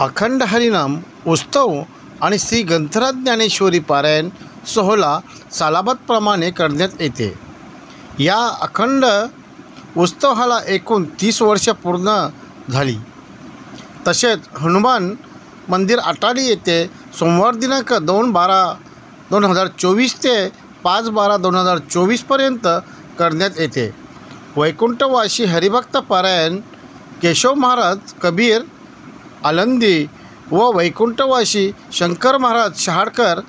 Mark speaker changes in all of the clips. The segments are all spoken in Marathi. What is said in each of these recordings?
Speaker 1: अखंड हरिनाम उत्सव आणि श्री ग्रंथराज ज्ञानेश्वरी पारायण सोहळा सालाबादप्रमाणे करण्यात येते। या अखंड उत्सवाला एकूण 30 वर्ष पूर्ण झाली। तसेच हनुमान मंदिर अटारी येथे सोमवार दिनांक 2/12/2024 ते 5/12/2024 पर्यंत करण्यात येते। वैकुंठवासी हरिभक्त पारायण केशव महाराज कबीर आलंदी व वैकुंठवासी शंकर महाराज शहाडकर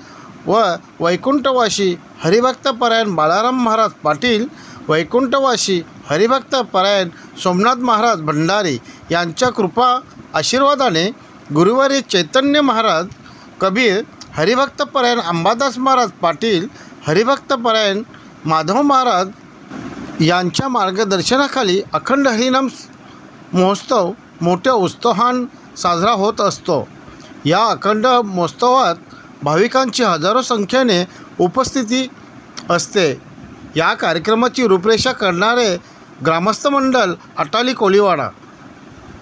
Speaker 1: व वैकुंठवासी हरिभक्त पारायण बाळाराम महाराज पाटील, वैकुंठवासी हरिभक्त पारायण सोमनाथ महाराज भंडारी यांच्या कृपा आशीर्वादाने गुरुवारी चैतन्य महाराज कबीर, हरिभक्त पारायण अंबादास महाराज पाटील, हरिभक्त पारायण माधव महाराज यांच्या मार्गदर्शनाखाली अखंड हरिनाम महोत्सव मोठ्या उत्साहाने साजरा होत असतो। या अखंड महोत्सवात भाविकांची हजारो संख्येने उपस्थिती असते। या कार्यक्रमाची रूपरेषा करणारे ग्रामस्थ मंडळ अटाली कोलीवाडा।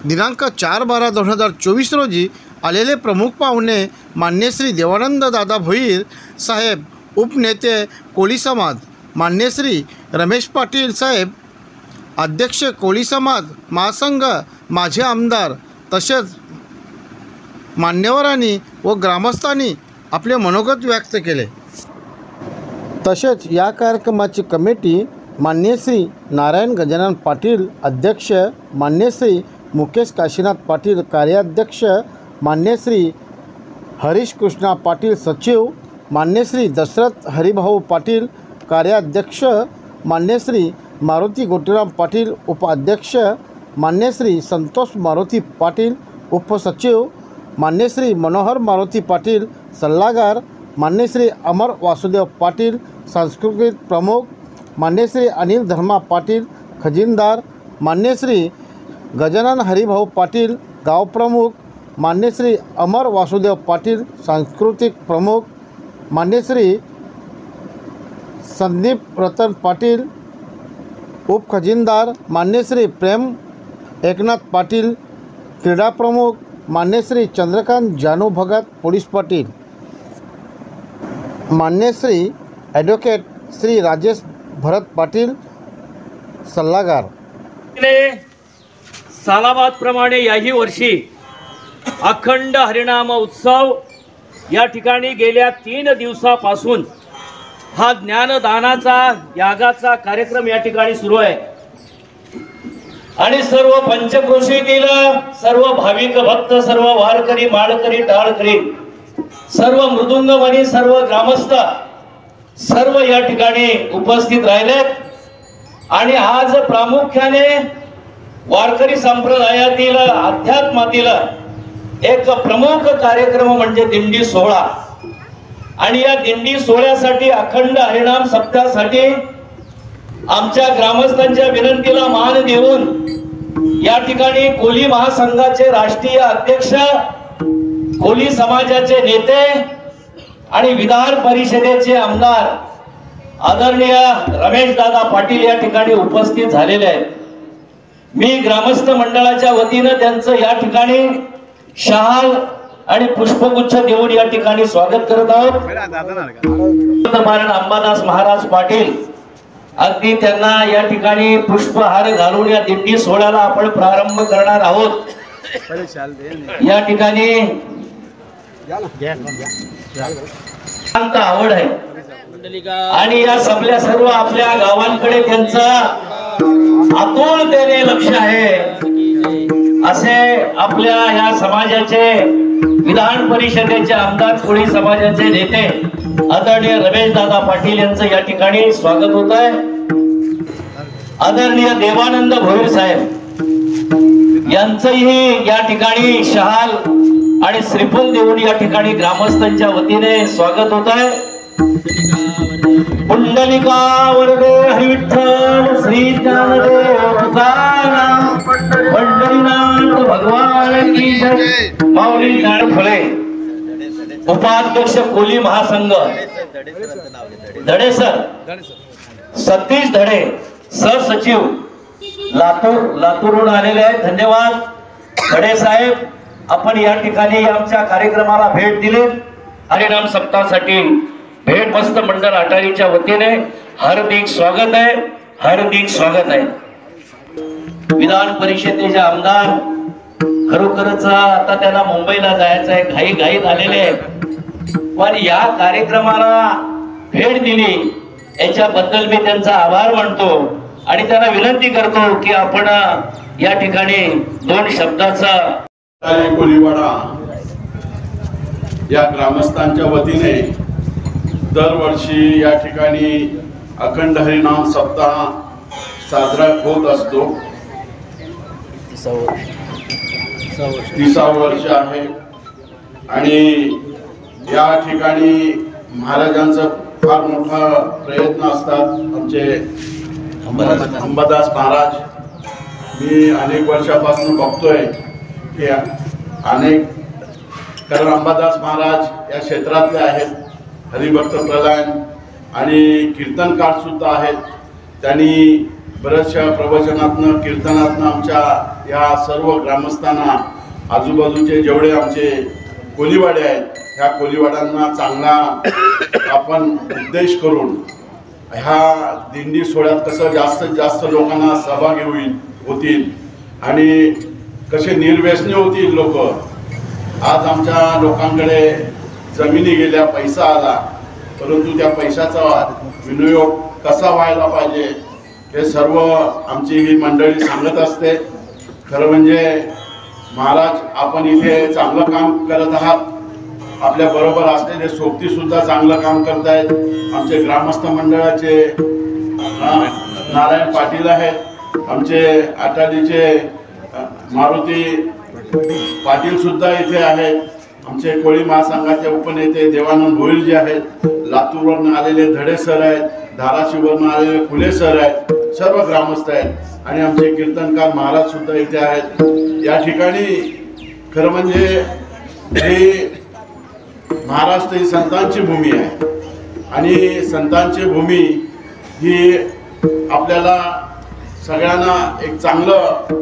Speaker 1: दिनांक 4/12/2024 रोजी आलेले प्रमुख पाहुणे मान्य श्री देवानंद दादा भोईर साहेब, उपनेते कोळी समाज, मान्य श्री रमेश पाटील साहेब, अध्यक्ष कोळी समाज महासंघ, माजी आमदार, तसेच मान्यवरांनी व ग्रामस्थांनी आपले मनोगत व्यक्त केले। तसेच या कार्यक्रमाची कमिटी मान्य श्री नारायण गजानन पाटील अध्यक्ष, मान्य श्री मुकेश काशीनाथ पाटील कार्याध्यक्ष, मान्य श्री हरीश कृष्णा पाटील सचिव, मान्य श्री दशरथ हरिभाऊ पाटील कार्याध्यक्ष, मान्य श्री मारुती गोटीराम पाटील उपाध्यक्ष, मान्य श्री संतोष मारुती पाटील उपसचिव, मान्य श्री मनोहर मारुती पाटील सल्लागार, मान्य श्री अमर वासुदेव पाटील सांस्कृतिक प्रमुख, मान्य श्री अनिल धर्मा पाटील खजिनदार, मान्य श्री गजानन हरिभाऊ पाटील गाव प्रमुख, मान्य श्री अमर वासुदेव पाटील सांस्कृतिक प्रमुख, मान्य श्री संदीप रतन पाटील उपखजिनदार, मान्य श्री प्रेम एकनाथ पाटील क्रीडा प्रमुख, मान्य श्री चंद्रकांत जानू भगत पोलीस पाटील, मान्य श्री ॲडव्होकेट श्री राजेश भरत पाटील सल्लागार।
Speaker 2: सालाबादप्रमाणे याही वर्षी अखंड हरिनाम उत्सव या ठिकाणी गेल्या 3 दिवसापासून हा ज्ञानदानाचा यागाचा कार्यक्रम या ठिकाणी सुरू आहे आणि सर्व पंचक्रोशीतील सर्व भाविक भक्त, सर्व वारकरी, माळकरी, टाळकरी, सर्व मृदुंगमणी, सर्व ग्रामस्थ सर्व या ठिकाणी उपस्थित राहिलेत आणि आज प्रामुख्याने वारकरी संप्रदायातील अध्यात्मातील एक प्रमुख कार्यक्रम म्हणजे दिंडी सोहळा आणि या दिंडी सोहळ्यासाठी अखंड हरिनाम सप्ताहासाठी आमच्या ग्रामस्थांच्या विनंतीला मान देऊन या ठिकाणी कोली महासंघाचे राष्ट्रीय अध्यक्ष, कोली समाजाचे नेते आणि विधान परिषदेचे आमदार आदरणीय रमेश दादा पाटील या ठिकाणी उपस्थित झालेले आहेत। मी ग्रामस्थ मंडळाच्या वतीने त्यांचं या ठिकाणी शहाल आणि पुष्पगुच्छ देऊन या ठिकाणी स्वागत करत आहोत। अंबादास महाराज पाटील अगदी त्यांना या ठिकाणी पुष्पहार घालून या दिंडी सोहळ्याला आपण प्रारंभ करणार आहोत। या ठिकाणी शांत आवड आहे आणि या सर्व आपल्या गावांकडे त्यांचा आतुरतेने लक्ष आहे असे आपल्या या समाजाचे विधान परिषदेचे आमदार, कोळी समाजाचे नेते आदरणीय रमेश दादा पाटील यांचं या ठिकाणी स्वागत होत आहे। आदरणीय देवानंद भोईर साहेब यांचंही या ठिकाणी शहाल आणि श्रीफल देऊन या ठिकाणी ग्रामस्थांच्या वतीने स्वागत होत आहे। पुंडलिका वरदे हरिविठ्ठल श्री ज्ञानदेव तुकाराम पंढरीनाथ भगवान की जय। माऊली फळे उपाध्यक्ष कोली महासंघ धडेसर सतीश धडे सहसचिव लातूरहून आलेले आहेत। धन्यवाद धडे साहेब, आपण या ठिकाणी आमच्या कार्यक्रमाला भेट दिली। हरिनाम सप्ताहासाठी भेट मस्त मंडळ अटारीच्या वतीने हार्दिक स्वागत आहे, हार्दिक स्वागत आहे। विधान परिषदेचे आमदार खरोखरच आता त्यांना मुंबईला जायचं आहे, घाई घाईत आलेले आहेत, पण या कार्यक्रमाला भेट दिली याच्याबद्दल मी त्यांचा आभार मानतो आणि त्यांना विनंती करतो की आपण या ठिकाणी दोन शब्दाचा
Speaker 3: कोलीवाडा या ग्रामस्थांच्या वतीने दरवर्षी या ठिकाणी अखंड हरिनाम सप्ताह साजरा होत असतो। 30 वर्ष आहे आणि या ठिकाणी महाराजांचा फार मोठा प्रयत्न असतात। आमचे अंबादास महाराज मी अनेक वर्षापासून बघतोय की अनेक, कारण अंबादास महाराज या क्षेत्रातले आहेत, हरिभक्त प्रलयन आणि कीर्तनकार सुद्धा आहेत। त्यांनी बऱ्याचशा प्रवचनातनं कीर्तनातनं आमच्या या सर्व ग्रामस्थांना, आजूबाजूचे जेवढे आमचे कोलीवाडे आहेत ह्या कोलीवाड्यांना चांगला आपण उपदेश करून ह्या दिंडी सोहळ्यात कसं जास्तीत जास्त लोकांना सहभागी होतील आणि कसे निर्व्यसनी होतील लोक। आज आमच्या लोकांकडे जमिनी गेल्या, पैसा आला, परंतु त्या पैशाचा विनियोग कसा व्हायला पाहिजे हे सर्व आमची ही मंडळी सांगत असते। खरं म्हणजे महाराज आपण इथे चांगलं काम करत आहात, आपल्या बरोबर असलेले सोबती सुद्धा चांगलं काम करतायत। आमचे ग्रामस्थ मंडळाचे नारायण पाटील आहेत, आमचे अटालीचे मारुती पाटील सुद्धा इथे आहेत, आमचे कोळी महासंघाचे उपनेते देवानंद भोईर जे आहेत, लातूरवरून आलेले धडे सर आहेत, धाराशिववरून आलेले फुले सर आहेत, सर्व ग्रामस्थ आहेत आणि आमचे कीर्तनकार महाराज सुद्धा इथे आहेत। या ठिकाणी खरं म्हणजे हे महाराष्ट्र ही संतांची भूमी आहे आणि संतांची भूमी ही आपल्याला सगळ्यांना एक चांगलं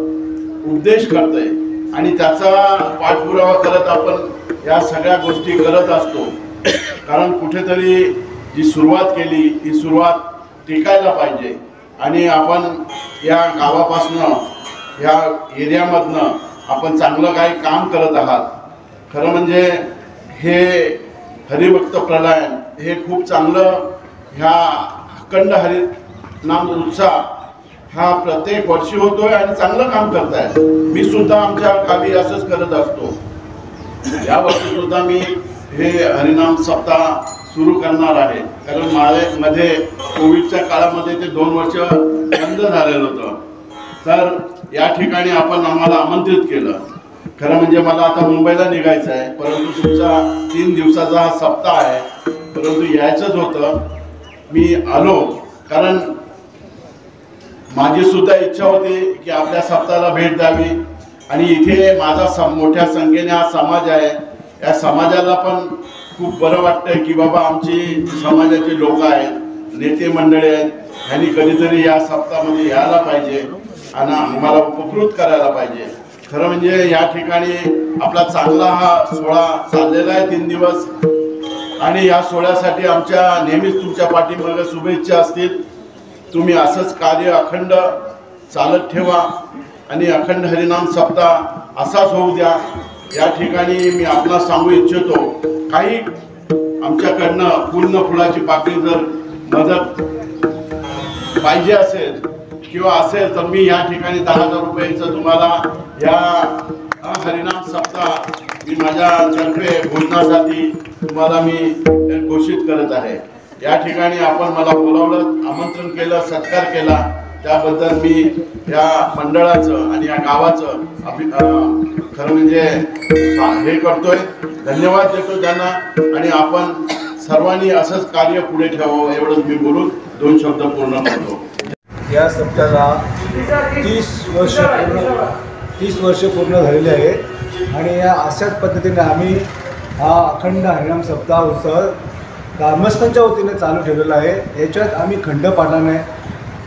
Speaker 3: उपदेश करते आणि त्याचा पाठपुरावा करत आपण या सगळ्या गोष्टी करत असतो। कारण कुठेतरी जी सुरुवात केली ती सुरुवात टिकायला पाहिजे आणि आपण या गावापासनं या एरियामधनं आपण चांगलं काही काम करत आहात। खरं म्हणजे हे हरिभक्त प्रलयन हे खूप चांगलं, ह्या अखंड हरिनाम उत्साह हा प्रत्येक वर्षी होतोय आणि चांगलं काम करतायत। मी सुद्धा आमच्या गावी असंच करत असतो। या वर्षी सुद्धा मी हे हरिनाम सप्ताह सुरू करणार आहे, कारण मध्ये कोविडच्या काळामध्ये ते 2 वर्ष बंद झालेलं होतं, तर या ठिकाणी आपण आम्हाला आमंत्रित केलं। खरं म्हणजे मला आता मुंबईला निघायचं आहे, परंतु तुमचा 3 दिवसाचा हा सप्ताह आहे, परंतु यायचंच होतं। मी आलो कारण माझी सुद्धा इच्छा होती की आपल्या सप्ताहाला भेट द्यावी आणि इथे माझा मोठ्या संख्येने हा समाज आहे, या समाजाला पण खूप बरं वाटतंय की बाबा आमची समाजाचे लोक आहेत, नेते मंडळी आहेत, ह्यांनी कधीतरी या सप्ताहामध्ये यायला पाहिजे आणि आम्हाला उपकृत करायला पाहिजे। खरं म्हणजे या ठिकाणी आपला चांगला हा सोहळा चाललेला आहे 3 दिवस आणि या सोहळ्यासाठी आमच्या नेहमीच तुमच्या पाठीमागे शुभेच्छा असतील। तुम्ही असंच कार्य अखंड चालत ठेवा आणि अखंड हरिनाम सप्ताह असाच होऊ द्या। या ठिकाणी मी आपल्याला सांगू इच्छितो, काही आमच्याकडनं पूर्ण फुलाची पाकळी जर मदत पाहिजे असेल किंवा असेल तर मी या ठिकाणी 10,000 रुपयाचं तुम्हाला या हरिनाम सप्ताह मी माझ्यातर्फे भोजनासाठी तुम्हाला मी घोषित करत आहे। या ठिकाणी आपण मला बोलावलं, आमंत्रण केलं, सत्कार केला, त्याबद्दल मी या मंडळाचं आणि या गावाचं खरं म्हणजे हे करतोय, धन्यवाद देतो त्यांना आणि आपण सर्वांनी असंच कार्य पुढे ठेवावं एवढंच मी बोलून 2 शब्द पूर्ण करतो।
Speaker 4: या सप्ताहाला 30 वर्ष पूर्ण झालेले आहेत आणि या अशाच पद्धतीने आम्ही हा अखंड हरिनाम सप्ताह उत्सव ग्रामस्थांच्या वतीने चालू ठेवलेला आहे। याच्यात आम्ही खंडपाठाने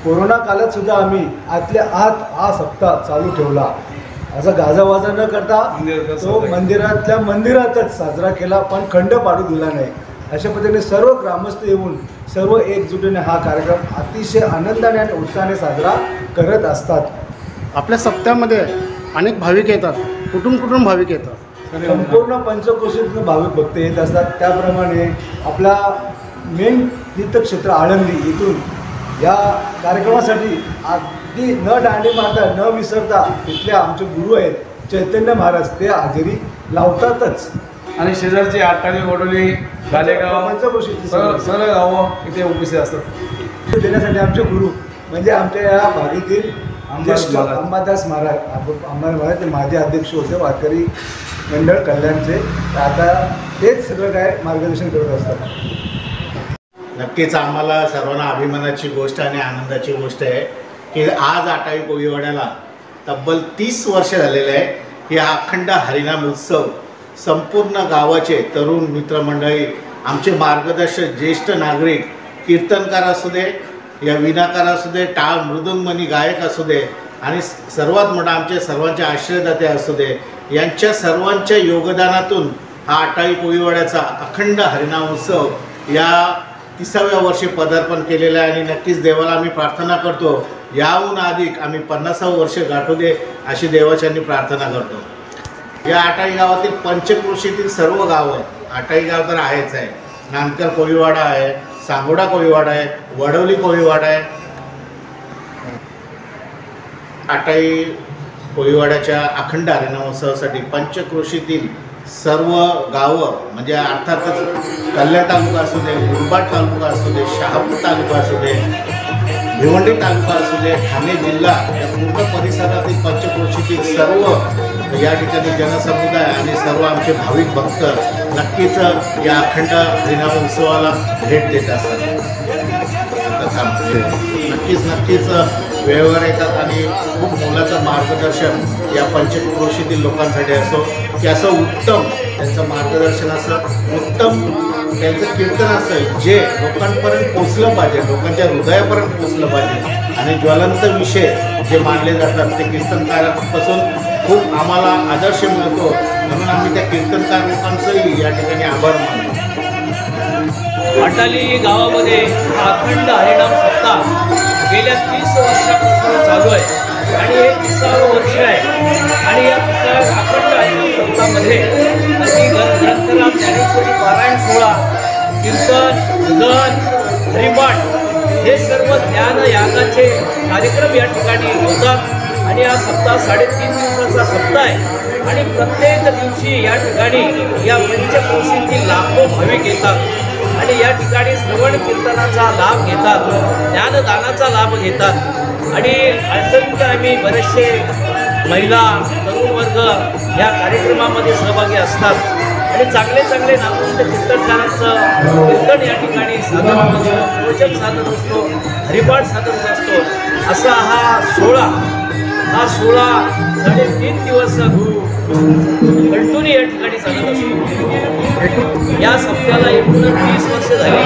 Speaker 4: कोरोना काळात सुद्धा आम्ही आतल्या आत हा सप्ताह चालू ठेवला असा गाजावाजा न करता तो मंदिरातल्या मंदिरातच साजरा केला, पण खंड पाडू दिला नाही. अशा पद्धतीने सर्व ग्रामस्थ येऊन सर्व एकजुटीने हा कार्यक्रम अतिशय आनंदाने आणि उत्साहाने साजरा करत असतात.
Speaker 1: आपल्या सप्त्यामध्ये अनेक भाविक येतात. कुठून भाविक येतात?
Speaker 4: संपूर्ण पंचक्रोशीतून भाविक भक्त येत असतात. त्याप्रमाणे आपला मेन तीर्थक्षेत्र आळंदी इथून या कार्यक्रमासाठी अगदी न दांडी मारता न विसरता तिथले आमचे गुरु आहेत चैतन्य महाराज, ते हजेरी लावतातच.
Speaker 5: आणि शेजारची आटाळी वडोली गालेगाव
Speaker 4: पंचक्रोशीतली
Speaker 5: सर्व गावं इथे उपस्थित असतात.
Speaker 4: देण्यासाठी आमचे गुरु म्हणजे आमच्या या भागातील ज्येष्ठ
Speaker 5: महाराज.
Speaker 4: अंबादास महाराज. अंबादास महाराज ते माझे अध्यक्ष होते वारकरी मंडळ कल्याणचे. आता तेच सगळं काय मार्गदर्शन करत असतात.
Speaker 6: नक्कीच आम्हाला सर्वांना अभिमानाची गोष्ट आणि आनंदाची गोष्ट आहे की आज आटाळी कोळीवाड्याला तब्बल 30 वर्ष झालेले आहे की हा अखंड हरिनाम उत्सव संपूर्ण गावाचे तरुण मित्रमंडळी, आमचे मार्गदर्शक ज्येष्ठ नागरिक, कीर्तनकार असू दे या विनाकार असू दे, टाळ मृदुंगमणी गायक असू दे आणि सर्वात मोठा आमचे सर्वांचे आश्रयदाते असू दे, यांच्या सर्वांच्या योगदानातून हा आटाळी कोळीवाड्याचा अखंड हरिनाम उत्सव या 30व्या वर्षी पदार्पण केलेलं आहे. आणि नक्कीच देवाला आम्ही प्रार्थना करतो याहून अधिक आम्ही 50वं वर्ष गाठू दे अशी देवाच्यांनी प्रार्थना करतो. या आटाळी गावातील पंचक्रोशीतील सर्व गावं, आटाळी गाव तर आहेच आहे, नानकर कोळीवाडा आहे, सांगोडा कोळीवाडा आहे, वडवली कोळीवाडा आहे. आटाळी कोळीवाड्याच्या अखंड हरिनामोत्सवासाठी पंचक्रोशीतील सर्व गावं म्हणजे अर्थातच कल्याण तालुका असू दे, मुरबाड तालुका असू दे, शहापूर तालुका असू दे, भिवंडी तालुका असू दे, ठाणे जिल्हा या पूर्ण परिसरातील पंचक्रोशीतील सर्व या ठिकाणी जनसमुदाय आणि सर्व आमचे भाविक भक्त नक्कीच या अखंड हरिनाम उत्सवाला भेट देत असतात. नक्कीच वेळेवर येतात आणि खूप मोलाचं मार्गदर्शन या पंचक्रोशीतील लोकांसाठी असो की असं उत्तम त्यांचं मार्गदर्शन असं उत्तम त्यांचं कीर्तन असं जे लोकांपर्यंत पोचलं पाहिजे, लोकांच्या हृदयापर्यंत पोचलं पाहिजे आणि ज्वलंत विषय जे मानले जातात ते कीर्तनकारांपासून खूप आम्हाला आदर्श मिळतो. म्हणून आम्ही त्या कीर्तनकार लोकांचंही या ठिकाणी आभार मानतो.
Speaker 2: आटाळी गावामध्ये हा अखंड हरिनाम सप्ताह गेल्या 30 वर्षापासून चालू आहे आणि हे 30वं वर्ष आहे. आणि या अखंड हरिनाम सप्ताहामध्ये अगदी ग्रंथराम ज्ञानेश्वरी पारायण सोहळा, कीर्तन, भजन, हरिपाठ हे सर्व ज्ञान यागाचे कार्यक्रम या ठिकाणी होतात. आणि हा सप्ताह 3.5 दिवसाचा सप्ताह आहे आणि प्रत्येक दिवशी या ठिकाणी या पंचक्रोशीतील लाखो भाविक येतात आणि या ठिकाणी श्रवण कीर्तनाचा लाभ घेतात, ज्ञानदानाचा लाभ घेतात. आणि असंख्य आम्ही बरेचसे महिला तरुण वर्ग या कार्यक्रमामध्ये सहभागी असतात आणि चांगले नामवंत कीर्तनकारांचं कीर्तन या ठिकाणी सादर होत असतो, प्रवचन सादर असतो, हरिपाठ सादर होत असतो. असा हा सोहळा 3.5 दिवस कंटिन्यू या ठिकाणी चालत असतो. या सप्त्याला एकूण 30 वर्ष झाली.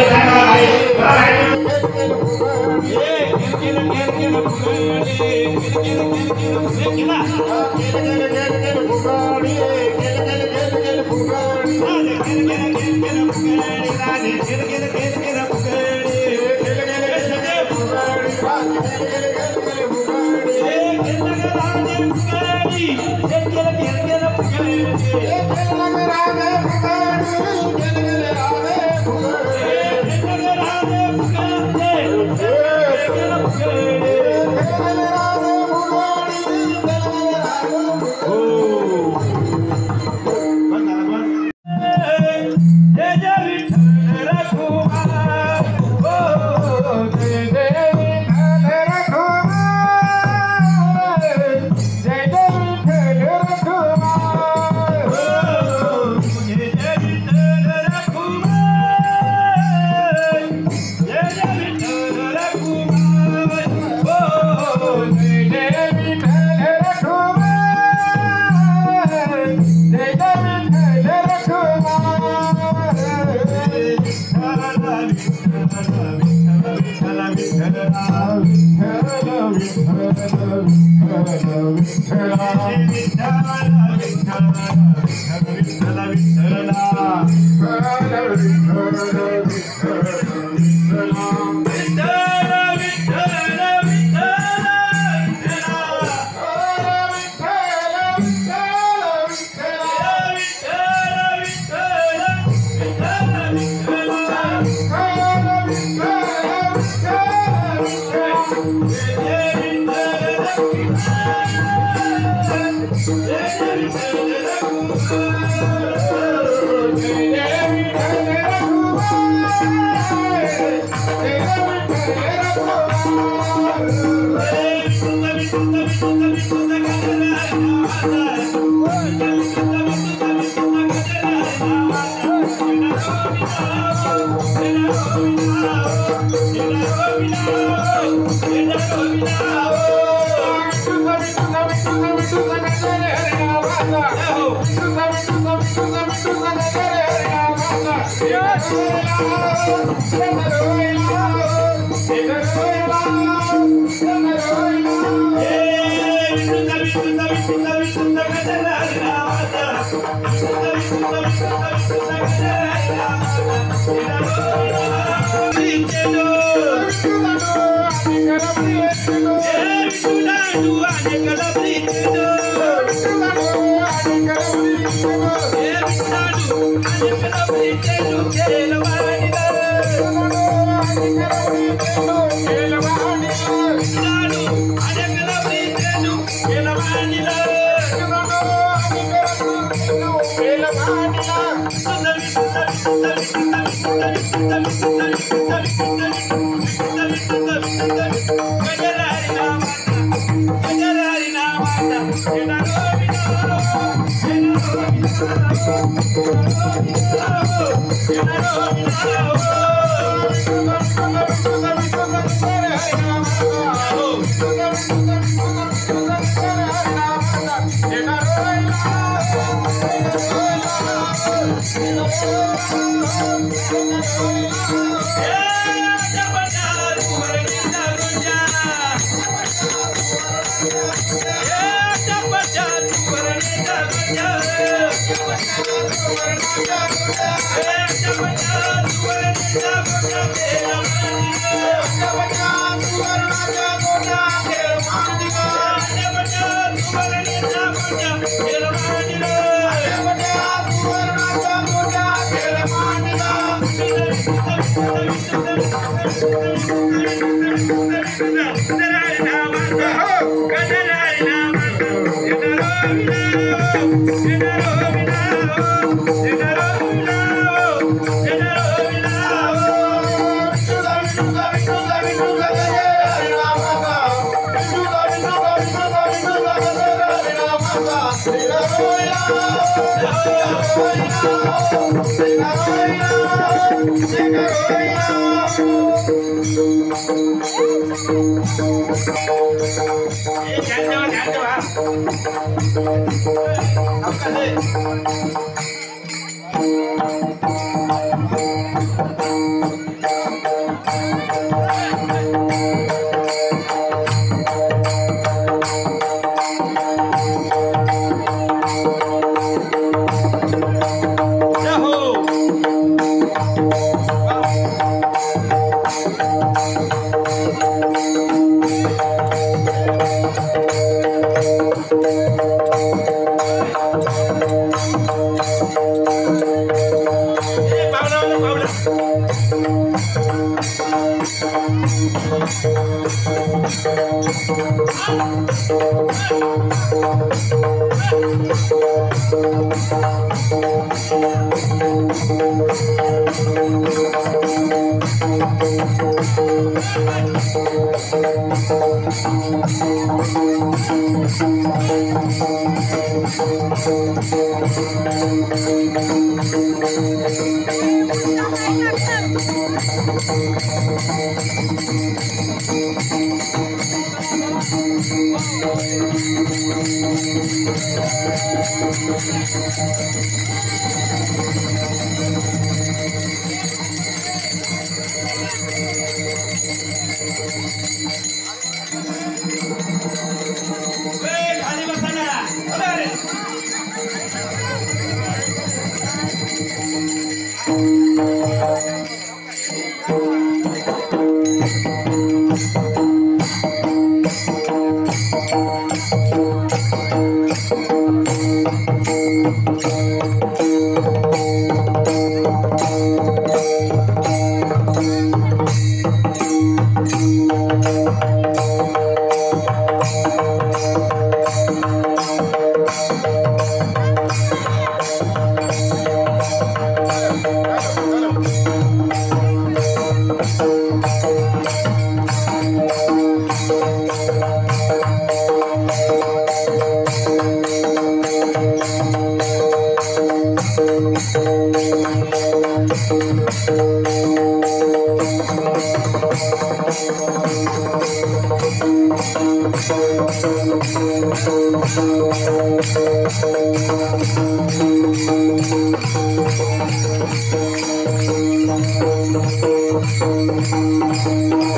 Speaker 7: Thank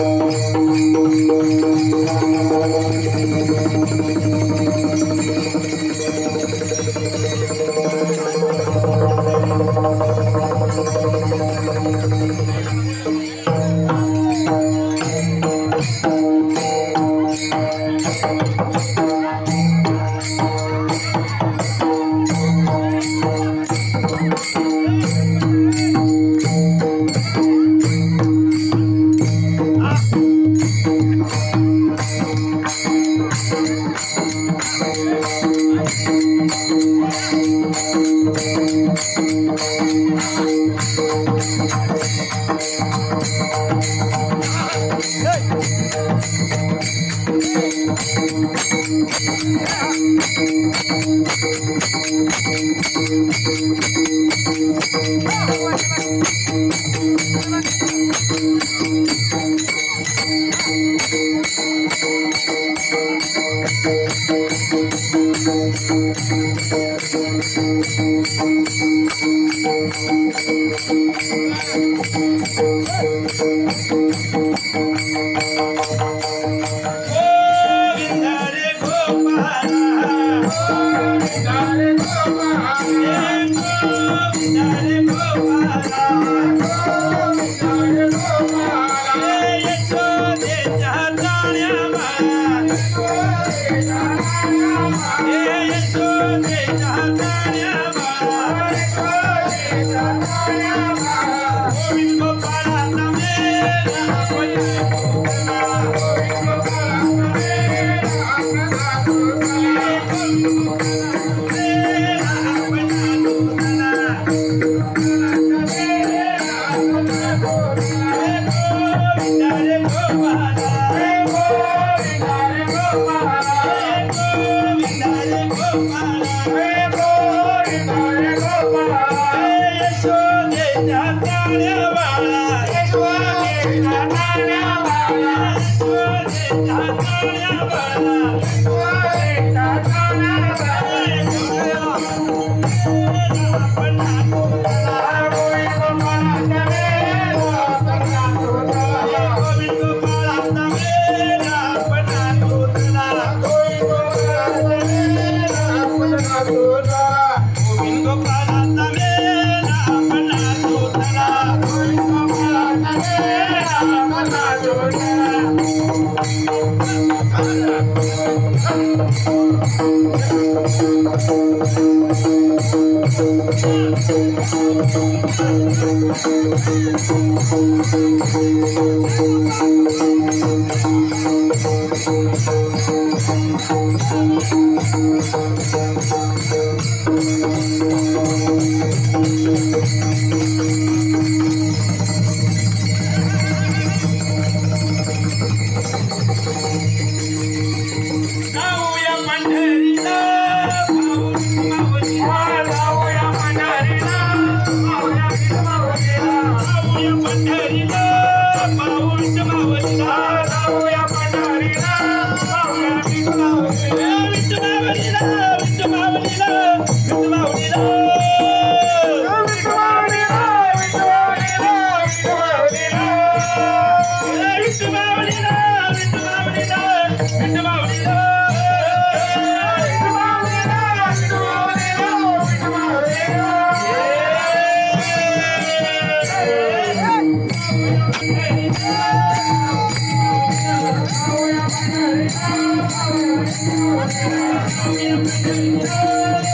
Speaker 7: you.